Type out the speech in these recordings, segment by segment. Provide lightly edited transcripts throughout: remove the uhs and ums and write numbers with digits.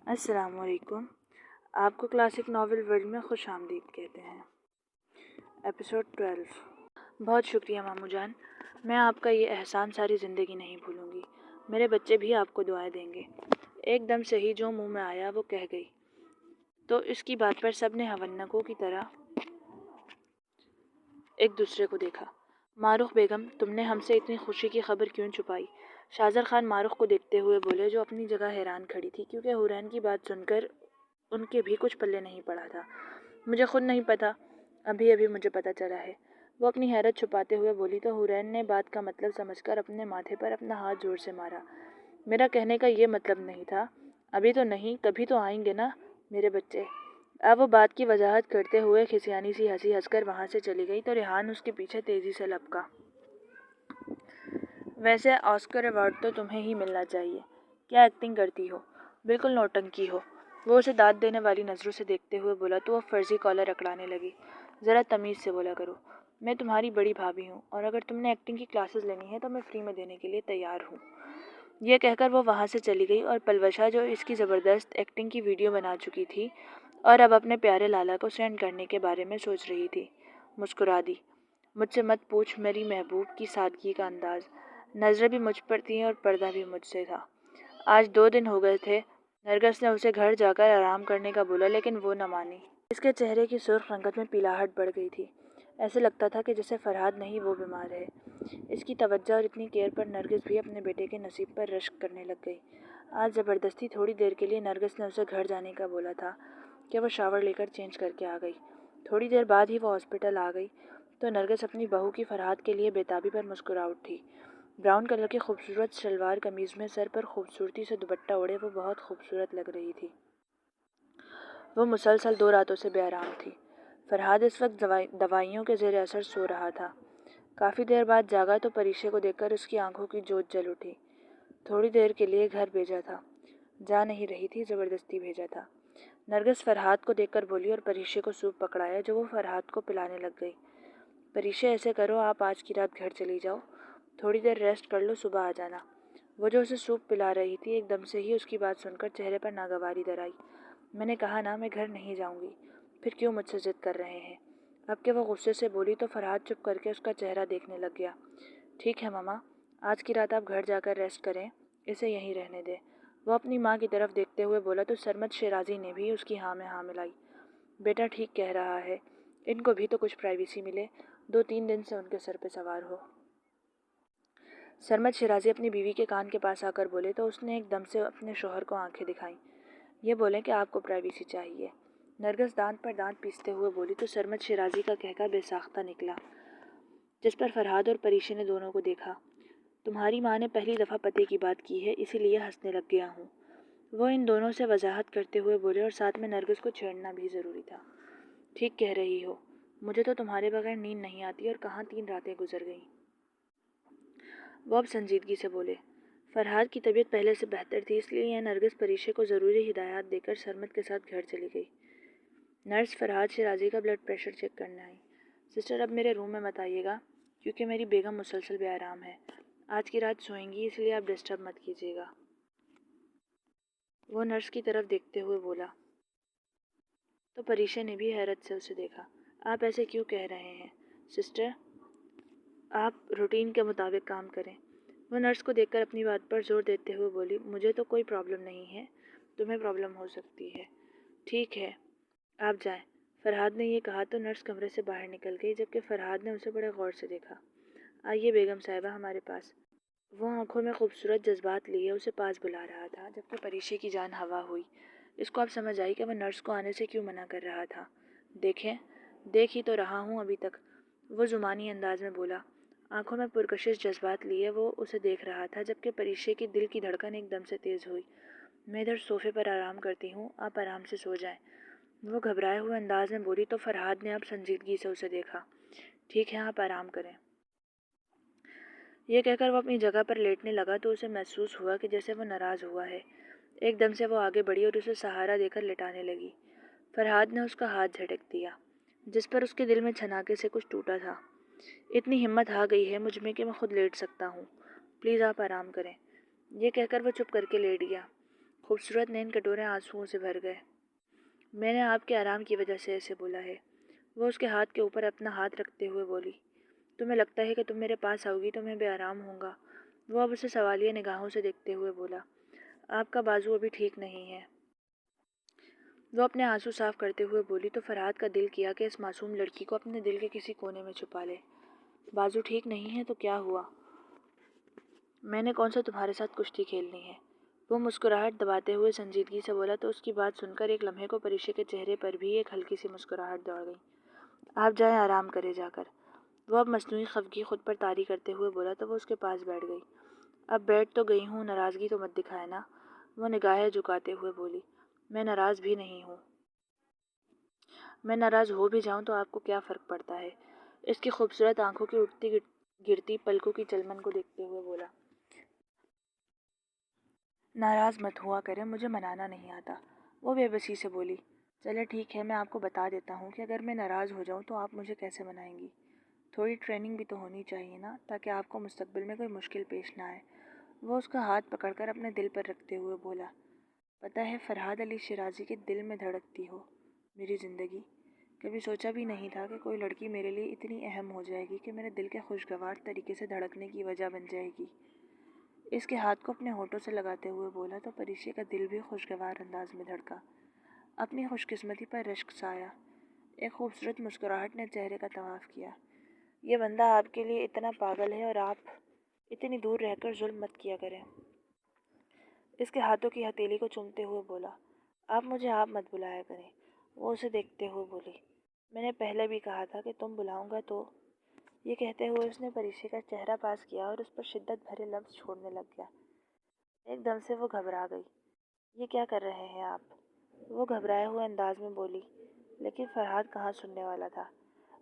السلام علیکم۔ آپ کو کلاسک ناول ورلڈ میں خوش آمدید کہتے ہیں۔ ایپیسوڈ 12۔ بہت شکریہ ماموں جان، میں آپ کا یہ احسان ساری زندگی نہیں بھولوں گی۔ میرے بچے بھی آپ کو دعائیں دیں گے۔ ایک دم سے ہی جو منہ میں آیا وہ کہہ گئی، تو اس کی بات پر سب نے ہونکوں کی طرح ایک دوسرے کو دیکھا۔ ماروخ بیگم، تم نے ہم سے اتنی خوشی کی خبر کیوں چھپائی؟ شاہزر خان ماروخ کو دیکھتے ہوئے بولے، جو اپنی جگہ حیران کھڑی تھی، کیونکہ حورین کی بات سن کر ان کے بھی کچھ پلے نہیں پڑا تھا۔ مجھے خود نہیں پتا، ابھی مجھے پتا چلا ہے۔ وہ اپنی حیرت چھپاتے ہوئے بولی تو حورین نے بات کا مطلب سمجھ کر اپنے ماتھے پر اپنا ہاتھ زور سے مارا۔ میرا کہنے کا یہ مطلب نہیں تھا، ابھی تو نہیں، کبھی تو آئیں گے نا میرے بچے۔ اب وہ بات کی وضاحت کرتے ہوئے کھسیانی سی ہنسی ہنس کر وہاں سے چلی گئی تو ریحان اس کے پیچھے تیزی سے لپکا۔ ویسے آسکر ایوارڈ تو تمہیں ہی ملنا چاہیے، کیا ایکٹنگ کرتی ہو، بالکل نوٹنکی ہو۔ وہ اسے داد دینے والی نظروں سے دیکھتے ہوئے بولا تو وہ فرضی کالر اکڑانے لگی۔ ذرا تمیز سے بولا کرو، میں تمہاری بڑی بھابھی ہوں، اور اگر تم نے ایکٹنگ کی کلاسز لینی ہے تو میں فری میں دینے کے لیے تیار ہوں۔ یہ کہہ کر وہ وہاں سے چلی گئی اور پلوشا، جو اس کی زبردست ایکٹنگ کی ویڈیو بنا چکی تھی اور اب اپنے پیارے لالا کو سینڈ کرنے کے بارے میں سوچ رہی تھی، مسکرا دی۔ مجھ سے مت پوچھ میری محبوب کی سادگی کا انداز۔ نظریں بھی مجھ پر تھیں اور پردہ بھی مجھ سے تھا۔ آج 2 دن ہو گئے تھے۔ نرگس نے اسے گھر جا کر آرام کرنے کا بولا، لیکن وہ نہ مانی۔ اس کے چہرے کی سرخ رنگت میں پیلاہٹ بڑھ گئی تھی۔ ایسے لگتا تھا کہ جیسے فرہاد نہیں وہ بیمار ہے۔ اس کی توجہ اور اتنی کیئر پر نرگس بھی اپنے بیٹے کے نصیب پر رشک کرنے لگ گئی۔ آج زبردستی تھوڑی دیر کے لیے نرگس نے اسے گھر جانے کا بولا تھا کہ وہ شاور لے کر چینج کر کے آ گئی۔ تھوڑی دیر بعد ہی وہ ہاسپٹل آ گئی تو نرگس اپنی بہو کی فرہاد کے لیے بےتابی پر مسکرا اٹھی۔ براؤن کلر کی خوبصورت شلوار قمیض میں سر پر خوبصورتی سے دوپٹہ اوڑھے وہ بہت خوبصورت لگ رہی تھی۔ وہ مسلسل 2 راتوں سے بے آرام تھی۔ فرہاد اس وقت دوائیوں کے زیر اثر سو رہا تھا۔ کافی دیر بعد جاگا تو پریشے کو دیکھ کر اس کی آنکھوں کی جوت جل اٹھی۔ تھوڑی دیر کے لیے گھر بھیجا تھا، جا نہیں رہی تھی، زبردستی بھیجا تھا۔ نرگس فرہاد کو دیکھ کر بولی اور پریشے کو سوپ پکڑایا جو وہ فرہاد کو پلانے لگ گئی۔ پریشے، ایسے کرو، آپ آج کی رات گھر چلی جاؤ، تھوڑی دیر ریسٹ کر لو، صبح آ جانا۔ وہ جو اسے سوپ پلا رہی تھی ایک دم سے ہی اس کی بات سن کر چہرے پر ناگواری در آئی۔ میں نے کہا نا میں گھر نہیں جاؤں گی، پھر کیوں مجھ سے ضد کر رہے ہیں؟ اب کہ وہ غصے سے بولی تو فرہاد چپ کر کے اس کا چہرہ دیکھنے لگ گیا۔ ٹھیک ہے ماما، آج کی رات آپ گھر جا کر ریسٹ کریں، اسے یہیں رہنے دیں۔ وہ اپنی ماں کی طرف دیکھتے ہوئے بولا تو سرمد شیرازی نے بھی اس کی ہاں میں ہاں ملائی۔ بیٹا ٹھیک کہہ رہا ہے، ان کو بھی تو کچھ پرائیویسی ملے، 2-3 دن سے ان کے سر پہ سوار ہو۔ سرمد شیرازی اپنی بیوی کے کان کے پاس آ کر بولے تو اس نے ایک دم سے اپنے شوہر کو آنکھیں دکھائیں۔ یہ بولیں کہ آپ کو پرائیویسی چاہیے۔ نرگس دانت پر دانت پیستے ہوئے بولی تو سرمد شیرازی کا کہکا بے ساختہ نکلا، جس پر فرہاد اور پریشے نے دونوں کو دیکھا۔ تمہاری ماں نے پہلی دفعہ پتے کی بات کی ہے، اسی لیے ہنسنے لگ گیا ہوں، وہ ان دونوں سے وضاحت کرتے ہوئے بولے، اور ساتھ میں نرگس کو چھیڑنا بھی ضروری تھا۔ ٹھیک کہہ رہی ہو، مجھے تو تمہارے بغیر نیند نہیں آتی، اور کہاں 3 راتیں گزر گئیں۔ وہ اب سنجیدگی سے بولے۔ فرہاد کی طبیعت پہلے سے بہتر تھی، اس لیے نرگس پریشے کو ضروری ہدایات دے کر سرمد کے ساتھ گھر چلی گئی۔ نرس فرہاد شیرازی کا بلڈ پریشر چیک کرنے آئی۔ سسٹر، اب میرے روم میں مت آئیے گا، کیونکہ میری بیگم مسلسل بے آرام ہے، آج کی رات سوئیں گی، اس لیے آپ ڈسٹرب مت کیجیے گا۔ وہ نرس کی طرف دیکھتے ہوئے بولا تو پریشے نے بھی حیرت سے اسے دیکھا۔ آپ ایسے کیوں کہہ رہے ہیں سسٹر، آپ روٹین کے مطابق کام کریں۔ وہ نرس کو دیکھ کر اپنی بات پر زور دیتے ہوئے بولی، مجھے تو کوئی پرابلم نہیں ہے، تمہیں پرابلم ہو سکتی ہے۔ ٹھیک ہے، آپ جائیں۔ فرہاد نے یہ کہا تو نرس کمرے سے باہر نکل گئی، جبکہ فرہاد نے اسے بڑے غور سے دیکھا۔ آئیے بیگم صاحبہ ہمارے پاس۔ وہ آنکھوں میں خوبصورت جذبات لیے اسے پاس بلا رہا تھا، جبکہ پریشے کی جان ہوا ہوئی۔ اس کو اب سمجھ آئی کہ وہ نرس کو آنے سے کیوں منع کر رہا تھا۔ دیکھیں، دیکھ ہی تو رہا ہوں ابھی تک، وہ زمانی انداز میں بولا۔ آنکھوں میں پرکشش جذبات لیے وہ اسے دیکھ رہا تھا، جبکہ پریشے کی دل کی دھڑکن ایک دم سے تیز ہوئی۔ میں ادھر صوفے پر آرام کرتی ہوں، آپ آرام سے سو جائیں، وہ گھبرائے ہوئے انداز میں بولی تو فرہاد نے اب سنجیدگی سے اسے دیکھا۔ ٹھیک ہے، آپ آرام کریں۔ یہ کہہ کر وہ اپنی جگہ پر لیٹنے لگا تو اسے محسوس ہوا کہ جیسے وہ ناراض ہوا ہے۔ ایک دم سے وہ آگے بڑھی اور اسے سہارا دے کر لٹانے لگی۔ فرہاد نے اس کا ہاتھ جھٹک دیا، جس پر اس کے دل میں چھناکے سے کچھ ٹوٹا تھا۔ اتنی ہمت آ گئی ہے مجھ میں کہ میں خود لیٹ سکتا ہوں، پلیز آپ آرام کریں۔ یہ کہہ کر وہ چپ کر کے لیٹ گیا۔ خوبصورت نین کٹورے آنسوؤں سے بھر گئے۔ میں نے آپ کے آرام کی وجہ سے ایسے بولا ہے۔ وہ اس کے ہاتھ کے اوپر اپنا ہاتھ رکھتے ہوئے بولی۔ تمہیں لگتا ہے کہ تم میرے پاس آؤ گی تو میں بے آرام ہوں گا؟ وہ اب اسے سوالیہ نگاہوں سے دیکھتے ہوئے بولا۔ آپ کا بازو ابھی ٹھیک نہیں ہے۔ وہ اپنے آنسو صاف کرتے ہوئے بولی تو فرحات کا دل کیا کہ اس معصوم لڑکی کو اپنے دل کے کسی کونے میں چھپا لے۔ بازو ٹھیک نہیں ہے تو کیا ہوا؟ میں نے کون سا تمہارے ساتھ کشتی کھیلنی ہے؟ وہ مسکراہٹ دباتے ہوئے سنجیدگی سے بولا تو اس کی بات سن کر ایک لمحے کو پریشے کے چہرے پر بھی ایک ہلکی سی مسکراہٹ دوڑ گئی۔ آپ جائیں آرام کرے جا کر۔ وہ اب مصنوعی خفگی خود پر طاری کرتے ہوئے بولا تو وہ اس کے پاس بیٹھ گئی۔ اب بیٹھ تو گئی ہوں، ناراضگی تو مت دکھائے نا۔ وہ نگاہیں جھکاتے ہوئے بولی۔ میں ناراض بھی نہیں ہوں۔ میں ناراض ہو بھی جاؤں تو آپ کو کیا فرق پڑتا ہے؟ اس کی خوبصورت آنکھوں کی اٹھتی گرتی پلکوں کی چلمن کو دیکھتے ہوئے بولا۔ ناراض مت ہوا کریں، مجھے منانا نہیں آتا۔ وہ بے بسی سے بولی۔ چلے ٹھیک ہے، میں آپ کو بتا دیتا ہوں کہ اگر میں ناراض ہو جاؤں تو آپ مجھے کیسے منائیں گی؟ تھوڑی ٹریننگ بھی تو ہونی چاہیے نا، تاکہ آپ کو مستقبل میں کوئی مشکل پیش نہ آئے۔ وہ اس کا ہاتھ پکڑ کر اپنے دل پر رکھتے ہوئے بولا۔ پتہ ہے فرحاد علی شیرازی کے دل میں دھڑکتی ہو میری زندگی۔ کبھی سوچا بھی نہیں تھا کہ کوئی لڑکی میرے لیے اتنی اہم ہو جائے گی کہ میرے دل کے خوشگوار طریقے سے دھڑکنے کی وجہ بن جائے گی۔ اس کے ہاتھ کو اپنے ہونٹوں سے لگاتے ہوئے بولا تو پریشے کا دل بھی خوشگوار انداز میں دھڑکا۔ اپنی خوش قسمتی پر رشک سایا۔ ایک خوبصورت مسکراہٹ نے چہرے کا طواف کیا۔ یہ بندہ آپ کے لیے اتنا پاگل ہے اور آپ اتنی دور رہ کر ظلم مت کیا کریں۔ اس کے ہاتھوں کی ہتھیلی کو چومتے ہوئے بولا۔ آپ مجھے آپ مت بلایا کریں۔ وہ اسے دیکھتے ہوئے بولی۔ میں نے پہلے بھی کہا تھا کہ تم بلاؤں گا تو۔ یہ کہتے ہوئے اس نے پریشے کا چہرہ پاس کیا اور اس پر شدت بھرے لفظ چھوڑنے لگ گیا۔ ایک دم سے وہ گھبرا گئی۔ یہ کیا کر رہے ہیں آپ؟ وہ گھبرائے ہوئے انداز میں بولی، لیکن فرحاد کہاں سننے والا تھا۔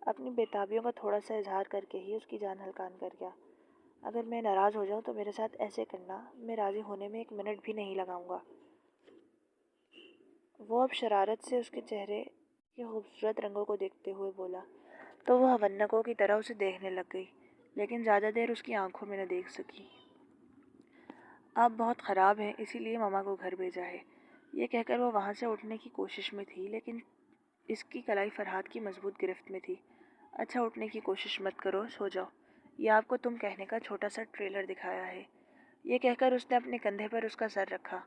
اپنی بےتابیوں کا تھوڑا سا اظہار کر کے ہی اس کی جان ہلکان کر گیا۔ اگر میں ناراض ہو جاؤں تو میرے ساتھ ایسے کرنا، میں راضی ہونے میں 1 منٹ بھی نہیں لگاؤں گا۔ وہ اب شرارت سے اس کے چہرے کے خوبصورت رنگوں کو دیکھتے ہوئے بولا تو وہ ہونکوں کی طرح اسے دیکھنے لگ گئی، لیکن زیادہ دیر اس کی آنکھوں میں نہ دیکھ سکی۔ آپ بہت خراب ہیں، اسی لیے ماما کو گھر بھیجا ہے۔ یہ کہہ کر وہ وہاں سے اٹھنے کی کوشش میں تھی، لیکن اس کی کلائی فرحاد کی مضبوط گرفت میں تھی۔ اچھا اٹھنے کی کوشش مت کرو، سو جاؤ۔ یہ آپ کو تم کہنے کا چھوٹا سا ٹریلر دکھایا ہے۔ یہ کہہ کر اس نے اپنے کندھے پر اس کا سر رکھا۔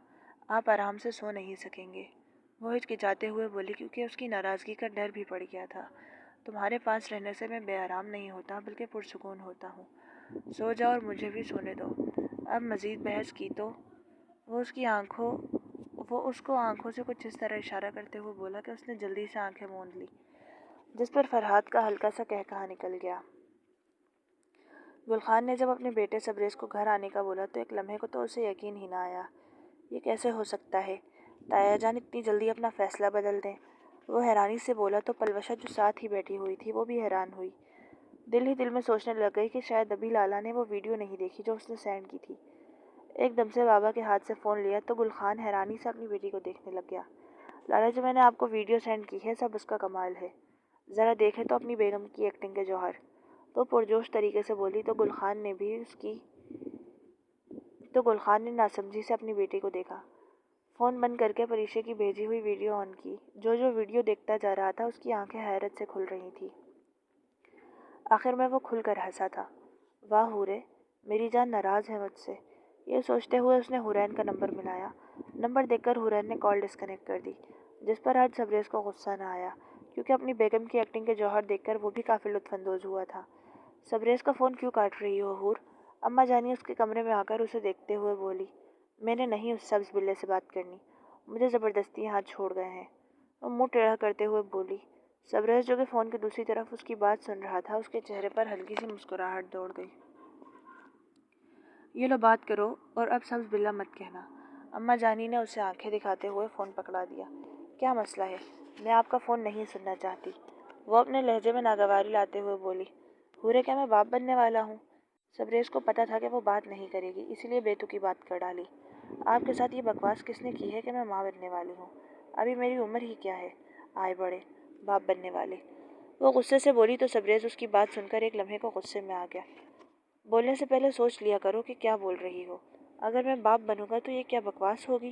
آپ آرام سے سو نہیں سکیں گے، وہ ہچکچاتے ہوئے بولی، کیونکہ اس کی ناراضگی کا ڈر بھی پڑ گیا تھا۔ تمہارے پاس رہنے سے میں بے آرام نہیں ہوتا بلکہ پرسکون ہوتا ہوں۔ سو جاؤ اور مجھے بھی سونے دو۔ اب مزید بحث کی تو وہ اس کو آنکھوں سے کچھ اس طرح اشارہ کرتے ہوئے بولا کہ اس نے جلدی سے آنکھیں موند لی، جس پر فرحاد کا ہلکا سا قہقہا نکل گیا۔ گل خان نے جب اپنے بیٹے سبریز کو گھر آنے کا بولا تو ایک لمحے کو تو اسے یقین ہی نہ آیا۔ یہ کیسے ہو سکتا ہے؟ تایا جان اتنی جلدی اپنا فیصلہ بدل دیں؟ وہ حیرانی سے بولا تو پلوشہ جو ساتھ ہی بیٹھی ہوئی تھی وہ بھی حیران ہوئی۔ دل ہی دل میں سوچنے لگ گئی کہ شاید ابھی لالا نے وہ ویڈیو نہیں دیکھی جو اس نے سینڈ کی تھی۔ ایک دم سے بابا کے ہاتھ سے فون لیا تو گل خان حیرانی سے اپنی بیٹی کو دیکھنے لگ گیا۔ لالا جو میں نے آپ کو ویڈیو سینڈ کی ہے سب اس کا کمال ہے، ذرا دیکھیں تو اپنی بیگم کی ایکٹنگ کے جوہر۔ تو پرجوش طریقے سے بولی تو گل خان نے ناسمجھی سے اپنی بیٹی کو دیکھا۔ فون بند کر کے پریشے کی بھیجی ہوئی ویڈیو آن کی۔ جو ویڈیو دیکھتا جا رہا تھا اس کی آنکھیں حیرت سے کھل رہی تھی۔ آخر میں وہ کھل کر ہنسا تھا۔ واہ حورے، میری جان ناراض ہے مجھ سے۔ یہ سوچتے ہوئے اس نے حورین کا نمبر ملایا۔ نمبر دیکھ کر حورین نے کال ڈسکنیکٹ کر دی، جس پر آج سبریز کو غصہ نہ آیا، کیونکہ اپنی بیگم کی ایکٹنگ کے جوہر دیکھ کر وہ بھی کافی لطف اندوز ہوا تھا۔ سبریز کا فون کیوں کاٹ رہی ہو حور؟ اماں جانی اس کے کمرے میں آ کر اسے دیکھتے ہوئے بولی۔ میں نے نہیں اس سبز بلے سے بات کرنی، مجھے زبردستی ہاتھ چھوڑ گئے ہیں۔ وہ منہ ٹیڑھا کرتے ہوئے بولی۔ سبریز جو کہ فون کی دوسری طرف اس کی بات سن رہا تھا، اس کے چہرے پر ہلکی سی مسکراہٹ دوڑ گئی۔ یہ لو بات کرو اور اب سبز بلا مت کہنا۔ اماں جانی نے اسے آنکھیں دکھاتے ہوئے فون پکڑا دیا۔ کیا مسئلہ ہے؟ میں آپ کا فون نہیں سننا چاہتی، وہ اپنے لہجے میں ناگواری لاتے ہوئے بولی۔ حورے کیا میں باپ بننے والا ہوں؟ سبریز کو پتہ تھا کہ وہ بات نہیں کرے گی، اسی لیے بیتوکی بات کر ڈالی۔ آپ کے ساتھ یہ بکواس کس نے کی ہے کہ میں ماں بننے والی ہوں؟ ابھی میری عمر ہی کیا ہے؟ آئے بڑے باپ بننے والے، وہ غصے سے بولی تو سبریز اس کی بات سن کر ایک لمحے کو غصے میں آ گیا۔ بولنے سے پہلے سوچ لیا کرو کہ کیا بول رہی ہو۔ اگر میں باپ بنوں گا تو یہ کیا بکواس ہوگی؟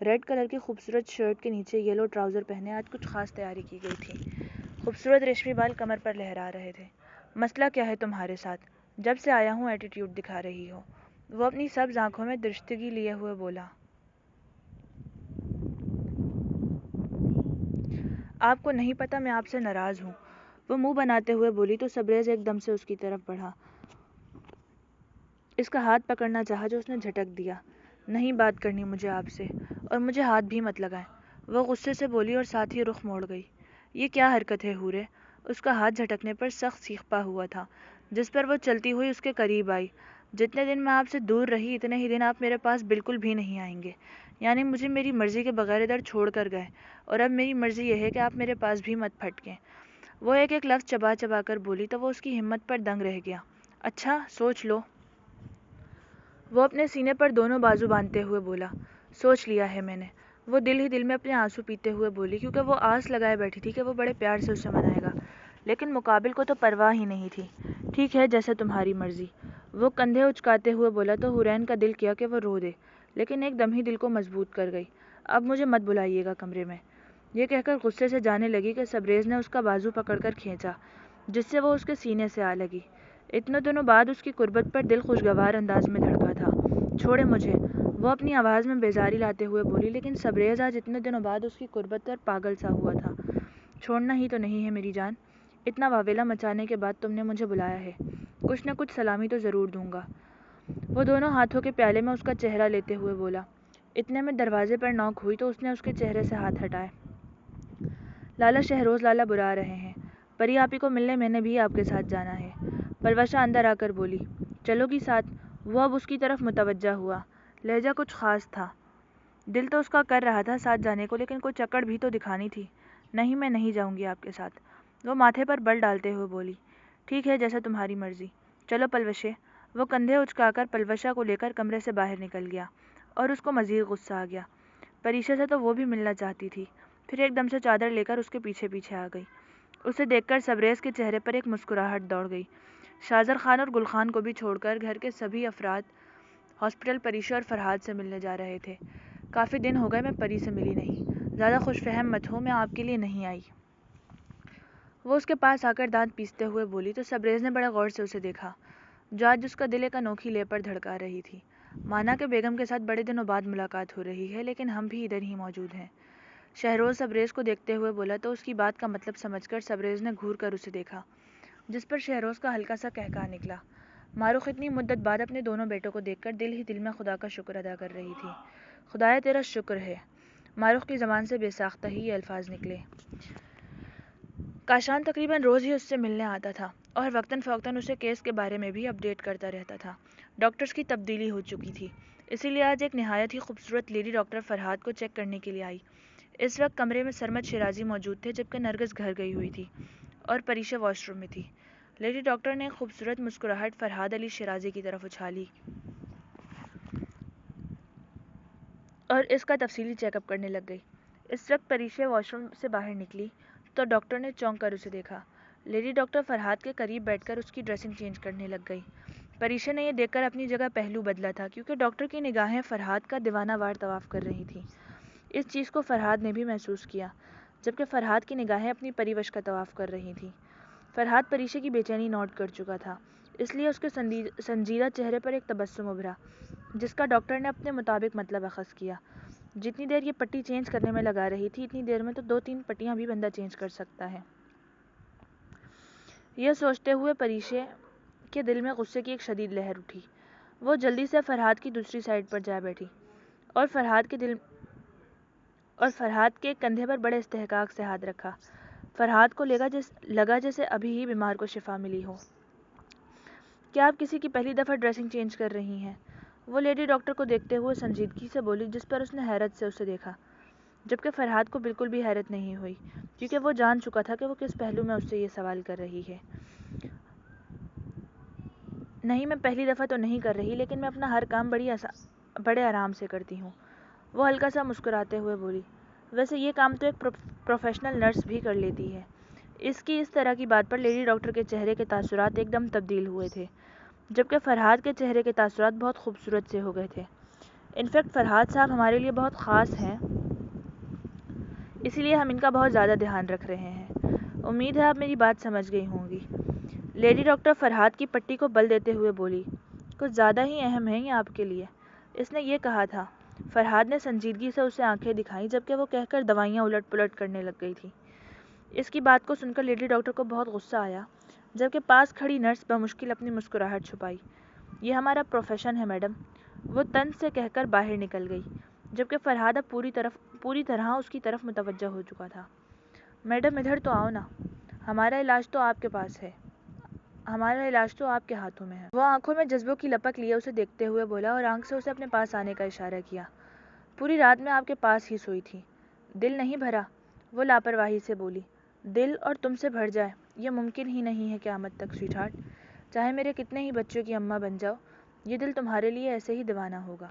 ریڈ کلر کی خوبصورت شرٹ کے نیچے یلو ٹراؤزر پہنے آج کچھ خاص تیاری کی گئی تھی۔ خوبصورت ریشمی بال کمر پر لہرا رہے تھے۔ مسئلہ کیا ہے تمہارے ساتھ؟ جب سے آیا ہوں ایٹیٹیوڈ دکھا رہی ہو۔ وہ اپنی سبز آنکھوں میں درشتگی لیے ہوئے بولا۔ آپ کو نہیں پتا میں آپ سے ناراض ہوں۔ وہ منہ بناتے ہوئے بولی تو سبریز ایک دم سے اس کی طرف بڑھا، اس کا ہاتھ پکڑنا چاہا جو اس نے جھٹک دیا۔ نہیں بات کرنی مجھے آپ سے، اور مجھے ہاتھ بھی مت لگائیں، وہ غصے سے بولی اور ساتھ ہی رخ موڑ گئی۔ یہ کیا حرکت ہے حورے؟ اس کا ہاتھ جھٹکنے پر سخت سیخپا ہوا تھا، جس پر وہ چلتی ہوئی اس کے قریب آئی۔ جتنے دن میں آپ سے دور رہی اتنے ہی دن آپ میرے پاس بالکل بھی نہیں آئیں گے، یعنی مجھے میری مرضی کے بغیر ادھر چھوڑ کر گئے، اور اب میری مرضی یہ ہے کہ آپ میرے پاس بھی مت پھٹکیں۔ وہ ایک ایک لفظ چبا چبا کر بولی تو وہ اس کی ہمت پر دنگ رہ گیا۔ اچھا سوچ لو۔ وہ اپنے سینے پر دونوں بازو باندھتے ہوئے بولا۔ سوچ لیا ہے میں نے، وہ دل ہی دل میں اپنے آنسو پیتے ہوئے بولی، کیونکہ وہ آس لگائے بیٹھی تھی کہ وہ بڑے پیار سے اسے منائے گا، لیکن مقابل کو تو پرواہ ہی نہیں تھی۔ ٹھیک ہے جیسے تمہاری مرضی، وہ کندھے اچکاتے ہوئے بولا تو حورین کا دل کیا کہ وہ رو دے، لیکن ایک دم ہی دل کو مضبوط کر گئی۔ اب مجھے مت بلائیے گا کمرے میں، یہ کہہ کر غصے سے جانے لگی کہ سبریز نے اس کا بازو پکڑ کر کھینچا، جس سے وہ اس کے سینے سے آ لگی۔ اتنے دنوں بعد اس کی قربت پر دل خوشگوار انداز میں دھڑکا تھا۔ چھوڑے مجھے، وہ اپنی آواز میں بیزاری لاتے ہوئے بولی، لیکن سبریز آج اتنے دنوں بعد اس کی قربت پر پاگل سا ہوا تھا۔ چھوڑنا ہی تو نہیں ہے میری جان، اتنا واویلا مچانے کے بعد تم نے مجھے بلایا ہے، کچھ نہ کچھ سلامی تو ضرور دوں گا۔ وہ دونوں ہاتھوں کے پیالے میں اس کا چہرہ لیتے ہوئے بولا۔ اتنے میں دروازے پر نوک ہوئی تو اس نے اس کے چہرے سے ہاتھ ہٹائے۔ لالا شہروز لالا برا رہے ہیں، پری آپی کو ملنے میں نے بھی آپ کے ساتھ جانا ہے۔ پروشا اندر آ کر بولی۔ چلو گی ساتھ؟ وہ اب اس کی طرف متوجہ ہوا، لہجہ کچھ خاص تھا۔ دل تو اس کا کر رہا تھا ساتھ جانے کو، لیکن کوئی چکڑ بھی تو دکھانی تھی۔ نہیں میں نہیں جاؤں گی آپ کے ساتھ، وہ ماتھے پر بل ڈالتے ہوئے بولی۔ ٹھیک ہے جیسا تمہاری مرضی، چلو پلوشے۔ وہ کندھے اچکا کر پلوشا کو لے کر کمرے سے باہر نکل گیا، اور اس کو مزید غصہ آ گیا۔ پریشا سے تو وہ بھی ملنا چاہتی تھی، پھر ایک دم سے چادر لے کر اس کے پیچھے پیچھے آ گئی۔ اسے دیکھ کر سبریز کے چہرے پر ایک مسکراہٹ دوڑ گئی۔ شازر خان اور گل خان کو بھی چھوڑ کر گھر کے سبھی افراد ہاسپٹل پریشا اور فرحاد سے ملنے جا رہے تھے۔ کافی دن ہو گئے میں پری سے ملی نہیں، زیادہ خوش فہم مت ہو، میں آپ کے لیے نہیں آئی۔ وہ اس کے پاس آ کر دانت پیستے ہوئے بولی تو سبریز نے بڑے غور سے اسے دیکھا، جو آج اس کا دل ایک انوکھی لے پر دھڑکا رہی تھی۔ مانا کہ بیگم کے ساتھ بڑے دنوں بعد ملاقات ہو رہی ہے، لیکن ہم بھی ادھر ہی موجود ہیں۔ شہروز سبریز کو دیکھتے ہوئے بولا تو اس کی بات کا مطلب سمجھ کر سبریز نے گھور کر اسے دیکھا، جس پر شہروز کا ہلکا سا قہقہا نکلا۔ ماروخ اتنی مدت بعد اپنے دونوں بیٹوں کو دیکھ کر دل ہی دل میں خدا کا شکر ادا کر رہی تھی۔ خدایا تیرا شکر ہے، ماروخ کی زبان سے بے ساختہ ہی یہ الفاظ نکلے۔ کاشان تقریباً روز ہی اس سے ملنے آتا تھا، اور وقتاً فوقتاً اسے کیس کے بارے میں بھی اپڈیٹ کرتا رہتا تھا۔ ڈاکٹرز کی تبدیلی ہو چکی تھی، اسی لیے آج ایک نہایت ہی خوبصورت لیڈی ڈاکٹر فرحاد کو چیک کرنے کے لیے آئی۔ اس وقت کمرے میں سرمد شیرازی موجود تھے، جبکہ نرگس گھر گئی ہوئی تھی اور پریشا واش روم میں تھی۔ لیڈی ڈاکٹر نے ایک خوبصورت مسکراہٹ فرحاد علی شیرازی کی طرف اچھالی اور اس کا تفصیلی چیک اپ کرنے لگ گئی۔ اس وقت پریشا واش روم سے باہر نکلی تو ڈاکٹر نے چونک کر اسے دیکھا۔ لیڈی ڈاکٹر فرحاد کے قریب بیٹھ کر اس کی ڈریسنگ چینج کرنے لگ گئی۔ پریشا نے یہ دیکھ کر اپنی جگہ پہلو بدلا تھا، کیونکہ ڈاکٹر کی نگاہیں فرحاد کا دیوانہ وار طواف کر رہی تھیں۔ اس چیز کو فرحاد نے بھی محسوس کیا، جبکہ فرحاد کی نگاہیں اپنی پریوش کا طواف کر رہی تھیں۔ فرحاد پریشا کی بے چینی نوٹ کر چکا تھا، اس لیے اس کے سنجیدہ چہرے پر ایک تبسم ابھرا، جس کا ڈاکٹر نے اپنے مطابق مطلب اخذ کیا۔ جتنی دیر یہ پٹی چینج کرنے میں لگا رہی تھی، اتنی دیر میں تو 2-3 پٹیاں بھی بندہ چینج کر سکتا ہے۔ یہ سوچتے ہوئے پریشا کے دل میں غصے کی ایک شدید لہر اٹھی۔ وہ جلدی سے فرحاد کی دوسری سائڈ پر جا بیٹھی اور فرحاد کے کندھے پر بڑے استحقاق سے ہاتھ رکھا۔ فرحاد کو لگا جیسے ابھی ہی بیمار کو شفا ملی ہو۔ کیا آپ کسی کی پہلی دفعہ ڈریسنگ چینج کر رہی ہیں؟ وہ لیڈی ڈاکٹر کو دیکھتے ہوئے سنجیدگی سے بولی، جس پر اس نے حیرت سے اسے دیکھا، جبکہ فرحاد کو بالکل بھی حیرت نہیں ہوئی، کیونکہ وہ جان چکا تھا کہ وہ کس پہلو میں اس سے یہ سوال کر رہی ہے۔ نہیں میں پہلی دفعہ تو نہیں کر رہی، لیکن میں اپنا ہر کام بڑے آرام سے کرتی ہوں، وہ ہلکا سا مسکراتے ہوئے بولی۔ ویسے یہ کام تو ایک پروفیشنل نرس بھی کر لیتی ہے۔ اس کی اس طرح کی بات پر لیڈی ڈاکٹر کے چہرے کے تاثرات ایک دم تبدیل ہوئے تھے، جبکہ فرحاد کے چہرے کے تاثرات بہت خوبصورت سے ہو گئے تھے۔ انفیکٹ فرحاد صاحب ہمارے لیے بہت خاص ہیں، اسی لیے ہم ان کا بہت زیادہ دھیان رکھ رہے ہیں۔ امید ہے آپ میری بات سمجھ گئی ہوں گی۔ لیڈی ڈاکٹر فرحاد کی پٹی کو بل دیتے ہوئے بولی، کچھ زیادہ ہی اہم ہے یہ آپ کے لیے، اس نے یہ کہا تھا۔ فرحاد نے سنجیدگی سے اسے آنکھیں دکھائیں جبکہ وہ کہہ کر دوائیاں الٹ پلٹ کرنے لگ گئی تھی۔ اس کی بات کو سن کر لیڈی ڈاکٹر کو بہت غصہ آیا، جبکہ پاس کھڑی نرس بمشکل اپنی مسکراہٹ چھپائی۔ یہ ہمارا پروفیشن ہے میڈم، وہ طنز سے کہہ کر باہر نکل گئی، جبکہ فرحاد اب پوری طرح اس کی طرف متوجہ ہو چکا تھا۔ میڈم ادھر تو آؤ نا، ہمارا علاج تو آپ کے پاس ہے، ہمارا علاج تو آپ کے ہاتھوں میں ہے۔ وہ آنکھوں میں جذبوں کی لپک لیے اسے دیکھتے ہوئے بولا اور آنکھ سے اسے اپنے پاس آنے کا اشارہ کیا۔ پوری رات میں آپ کے پاس ہی سوئی تھی، دل نہیں بھرا؟ وہ لاپرواہی سے بولی۔ دل اور تم سے بھر جائے یہ ممکن ہی نہیں ہے قیامت تک سویٹ ہارٹ، چاہے میرے کتنے ہی بچوں کی اماں بن جاؤ، یہ دل تمہارے لیے ایسے ہی دیوانہ ہوگا۔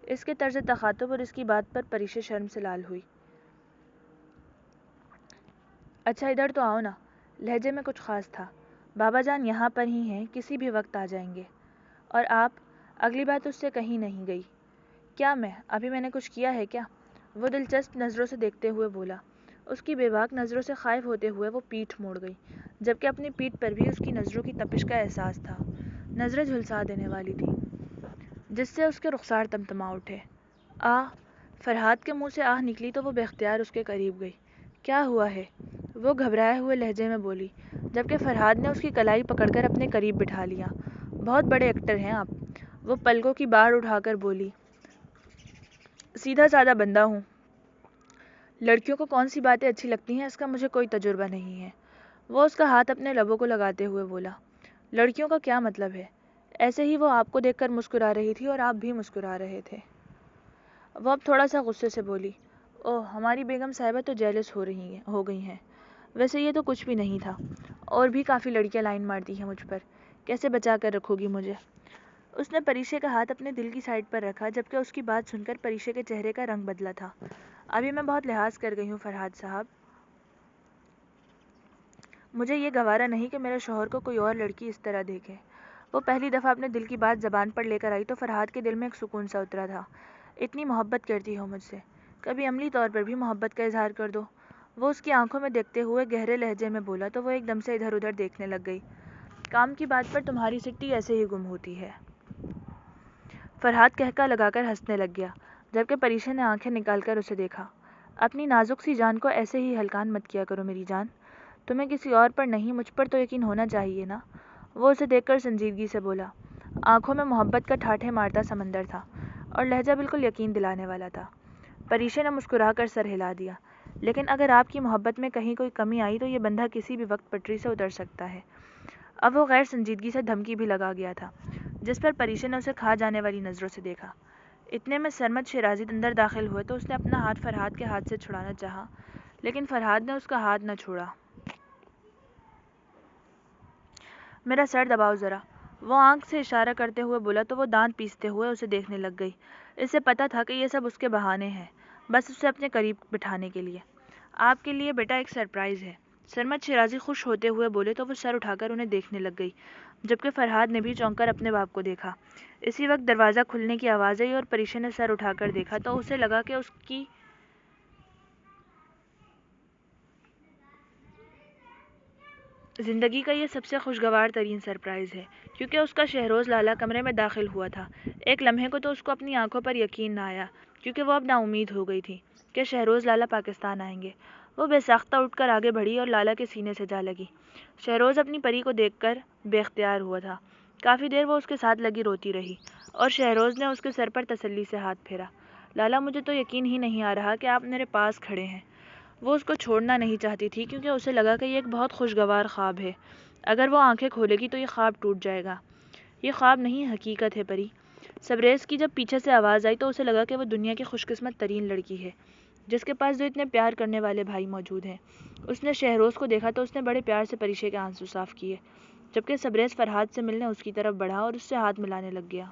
اس کے طرز تخاطب اور اس کی بات پر پریشے شرم سے لال ہوئی۔ اچھا ادھر تو آؤ نا، لہجے میں کچھ خاص تھا۔ بابا جان یہاں پر ہی ہیں، کسی بھی وقت آ جائیں گے۔ اور آپ؟ اگلی بات اس سے کہیں نہیں گئی۔ کیا ابھی میں نے کچھ کیا ہے کیا؟ وہ دلچسپ نظروں سے دیکھتے ہوئے بولا۔ اس کی بے باک نظروں سے خائف ہوتے ہوئے وہ پیٹھ موڑ گئی، جبکہ اپنی پیٹھ پر بھی اس کی نظروں کی تپش کا احساس تھا، نظریں جھلسا دینے والی تھیں، جس سے اس کے رخسار تمتما اٹھے۔ آہ! فرحاد کے منہ سے آہ نکلی تو وہ بے اختیار اس کے قریب گئی۔ کیا ہوا ہے؟ وہ گھبرائے ہوئے لہجے میں بولی، جبکہ فرحاد نے اس کی کلائی پکڑ کر اپنے قریب بٹھا لیا۔ بہت بڑے ایکٹر ہیں آپ، وہ پلکوں کی باڑ اٹھا کر بولی۔ سیدھا سادہ بندہ ہوں، لڑکیوں کو کون سی باتیں اچھی لگتی ہیں اس کا مجھے کوئی تجربہ نہیں ہے۔ وہ اس کا ہاتھ اپنے لبوں کو لگاتے ہوئے بولا۔ لڑکیوں کا کیا مطلب ہے؟ ایسے ہی وہ آپ کو دیکھ کر مسکرا رہی تھی اور آپ بھی مسکرا رہے تھے۔ وہ اب تھوڑا سا غصے سے بولی، اوہ ہماری بیگم صاحبہ تو جیلس ہو گئی ہیں۔ ویسے یہ تو کچھ بھی نہیں تھا، اور بھی کافی لڑکیاں لائن مارتی ہیں مجھ پر، کیسے بچا کر رکھو گی مجھے؟ اس نے پریشے کا ہاتھ اپنے دل کی سائڈ پر رکھا، جبکہ اس کی بات سن کر پریشے کے چہرے کا رنگ بدلا تھا۔ ابھی میں بہت لحاظ کر گئی ہوں فرحاد صاحب، مجھے یہ گوارا نہیں کہ میرے شوہر کو کوئی اور لڑکی اس طرح دیکھے۔ وہ پہلی دفعہ اپنے دل کی بات زبان پر لے کر آئی تو فرحاد کے دل میں ایک سکون سا اترا تھا۔ اتنی محبت کرتی ہو مجھ سے، کبھی عملی طور پر بھی محبت کا اظہار کر دو۔ وہ اس کی آنکھوں میں دیکھتے ہوئے گہرے لہجے میں بولا تو وہ ایک دم سے ادھر ادھر دیکھنے لگ گئی۔ کام کی بات پر تمہاری سٹی ایسے ہی گم ہوتی ہے، فرحاد کہکا لگا کر ہنسنے لگ گیا، جبکہ پریشے نے آنکھیں نکال کر اسے دیکھا۔ اپنی نازک سی جان کو ایسے ہی ہلکان مت کیا کرو میری جان، تمہیں کسی اور پر نہیں مجھ پر تو یقین ہونا چاہیے نا۔ وہ اسے دیکھ کر سنجیدگی سے بولا۔ آنکھوں میں محبت کا ٹھاٹھے مارتا سمندر تھا اور لہجہ بالکل یقین دلانے والا تھا۔ پریشے نے مسکرا کر سر ہلا دیا، لیکن اگر آپ کی محبت میں کہیں کوئی کمی آئی تو یہ بندھا کسی بھی وقت پٹری سے اتر سکتا ہے۔ اب وہ غیر سنجیدگی سے دھمکی بھی لگا گیا تھا، جس پر پریشے نے اسے کھا جانے والی نظروں سے دیکھا۔ اتنے میں سرمد شیرازی اندر داخل ہوئے تو اس نے اپنا ہاتھ فرحاد کے ہاتھ سے چھڑانا چاہا، لیکن فرحاد نے اس کا ہاتھ نہ چھوڑا۔ میرا سر دباؤ ذرا، وہ آنکھ سے اشارہ کرتے ہوئے بولا تو وہ دانت پیستے ہوئے اسے دیکھنے لگ گئی۔ اسے پتا تھا کہ یہ سب اس کے بہانے ہیں، بس اسے اپنے قریب بٹھانے کے لیے۔ آپ کے لیے بیٹا ایک سرپرائز ہے، سرمد شیرازی خوش ہوتے ہوئے بولے تو وہ سر اٹھا کر انہیں دیکھنے لگ گئی، جبکہ فرحاد نے بھی چونک کر اپنے باپ کو دیکھا۔ اسی وقت دروازہ کھلنے کی آواز آئی اور پریشے نے سر اٹھا کر دیکھا تو اسے لگا کہ اس کی زندگی کا یہ سب سے خوشگوار ترین سرپرائز ہے، کیونکہ اس کا شہروز لالا کمرے میں داخل ہوا تھا۔ ایک لمحے کو تو اس کو اپنی آنکھوں پر یقین نہ آیا، کیونکہ وہ اب نا امید ہو گئی تھی کہ شہروز لالا پاکستان آئیں گے۔ وہ بے ساختہ اٹھ کر آگے بڑھی اور لالا کے سینے سے جا لگی۔ شہروز اپنی پری کو دیکھ کر بے اختیار ہوا تھا۔ کافی دیر وہ اس کے ساتھ لگی روتی رہی اور شہروز نے اس کے سر پر تسلی سے ہاتھ پھیرا۔ لالا مجھے تو یقین ہی نہیں آ رہا کہ آپ میرے پاس کھڑے ہیں۔ وہ اس کو چھوڑنا نہیں چاہتی تھی کیونکہ اسے لگا کہ یہ ایک بہت خوشگوار خواب ہے، اگر وہ آنکھیں کھولے گی تو یہ خواب ٹوٹ جائے گا۔ یہ خواب نہیں حقیقت ہے پری۔ سبریز کی جب پیچھے سے آواز آئی تو اسے لگا کہ وہ دنیا کی خوش قسمت ترین لڑکی ہے جس کے پاس دو اتنے پیار کرنے والے بھائی موجود ہیں۔ اس نے شہروز کو دیکھا تو اس نے بڑے پیار سے پریشے کے آنسو صاف کیے، جبکہ سبریز فرحاد سے ملنے اس کی طرف بڑھا اور اس سے ہاتھ ملانے لگ گیا۔